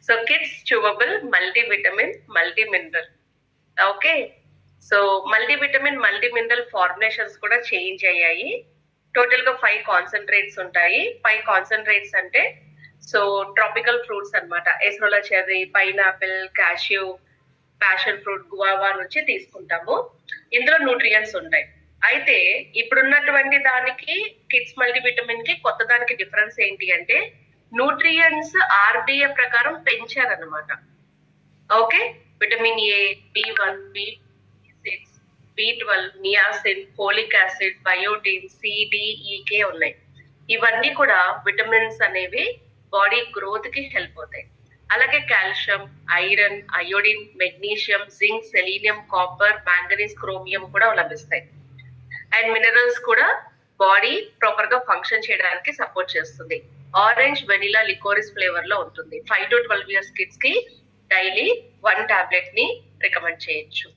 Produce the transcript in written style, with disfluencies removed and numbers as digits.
So kids chewable multivitamin multimineral. Okay, so multivitamin multimineral formulations కూడా change అయ్యాయి. Total గా 5 concentrates ఉంటాయి. 5 concentrates అంటే సో ట్రాపికల్ ఫ్రూట్స్ అన్నమాట. Acerola cherry, pineapple, cashew, passion fruit, guava నుంచి తీసుకుంటాము. ఇందులో న్యూట్రియంట్స్ ఉంటాయి. అయితే ఇప్పుడున్నటువంటి దానికి కిడ్స్ మల్టీవిటమిన్ కి కొత్త దానికి డిఫరెన్స్ ఏంటి అంటే న్యూట్రియంట్స్ ఆర్డిఏ ప్రకారం పెంచారనమాట. Okay, vitamin A, B1, B6, B12, niacin, folic acid, biotin, CDEK ఉన్నాయి. ఇవన్నీ కూడా విటమిన్స్ అనేవి బాడీ గ్రోత్ కి హెల్ప్ అవుతాయి. అలాగే calcium, iron, iodine, magnesium, zinc, selenium, copper, manganese, chromium కూడా లభిస్తాయి. అండ్ మినరల్స్ కూడా బాడీ ప్రాపర్ గా ఫంక్షన్ చేయడానికి సపోర్ట్ చేస్తుంది. ఆరెంజ్, వెనిలా, లికోరిస్ ఫ్లేవర్ లో ఉంటుంది. 5 to 12 years కిడ్స్ కి డైలీ 1 టాబ్లెట్ ని రికమెండ్ చేయొచ్చు.